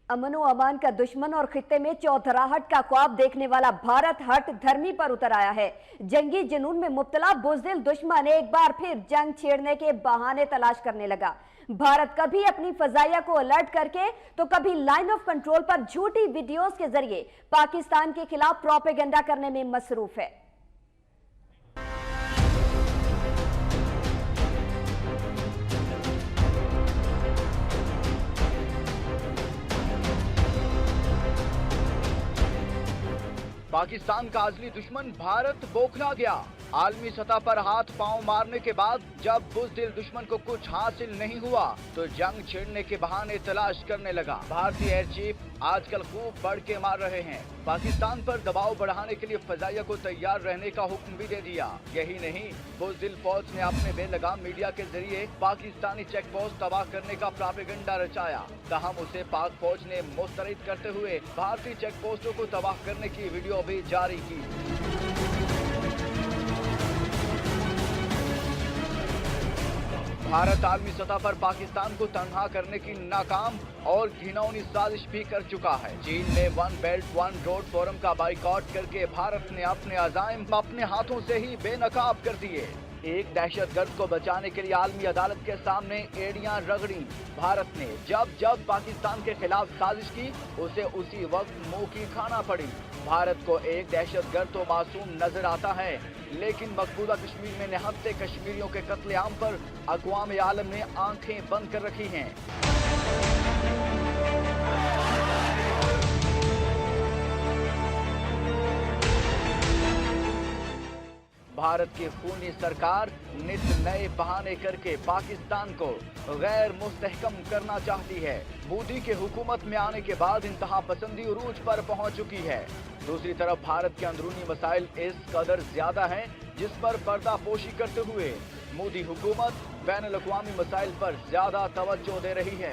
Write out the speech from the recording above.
अमन व अमान का दुश्मन और खित्ते में चौधराहट का ख्वाब देखने वाला भारत हट धर्मी पर उतर आया है। जंगी जुनून में मुब्तला बुज़दिल दुश्मन एक बार फिर जंग छेड़ने के बहाने तलाश करने लगा। भारत कभी अपनी फजाइया को अलर्ट करके तो कभी लाइन ऑफ कंट्रोल पर झूठी वीडियोस के जरिए पाकिस्तान के खिलाफ प्रोपेगेंडा करने में मसरूफ है। पाकिस्तान का असली दुश्मन भारत बौखला गया। आलमी सतह पर हाथ पांव मारने के बाद जब बुज़दिल दुश्मन को कुछ हासिल नहीं हुआ तो जंग छेड़ने के बहाने तलाश करने लगा। भारतीय एयर चीफ आजकल खूब बढ़ के मार रहे हैं। पाकिस्तान पर दबाव बढ़ाने के लिए फजाइया को तैयार रहने का हुक्म भी दे दिया। यही नहीं, बुज़दिल फौज ने अपने बेलगाम मीडिया के जरिए पाकिस्तानी चेक पोस्ट तबाह करने का प्रोपेगेंडा रचाया। तहम उसे पाक फौज ने मुस्तरद करते हुए भारतीय चेक पोस्टों को तबाह करने की वीडियो भी जारी की। भारत आलमी सतह पर पाकिस्तान को तनहा करने की नाकाम और घिनौनी साजिश भी कर चुका है। चीन में one belt one road forum का बाइकआउट करके भारत ने अपने अज़ाइम अपने हाथों से ही बेनकाब कर दिए। एक दहशतगर्द को बचाने के लिए आलमी अदालत के सामने एड़ियां रगड़ी। भारत ने जब जब पाकिस्तान के खिलाफ साजिश की उसे उसी वक्त मुंह की खाना पड़ी। भारत को एक दहशतगर्द तो मासूम नजर आता है, लेकिन मकबूजा कश्मीर में निहत्थे कश्मीरियों के कत्लेआम पर अक़वाम आलम ने आंखें बंद कर रखी हैं। भारत की खूनी सरकार नित नए बहाने करके पाकिस्तान को गैर मुस्तहकम करना चाहती है। मोदी के हुकूमत में आने के बाद इंतहा पसंदी उरूज पर पहुंच चुकी है। दूसरी तरफ भारत के अंदरूनी मसाइल इस कदर ज्यादा हैं जिस पर पर्दापोशी करते हुए मोदी हुकूमत बैनुल अक़वामी मसाइल पर ज्यादा तवज्जो दे रही है।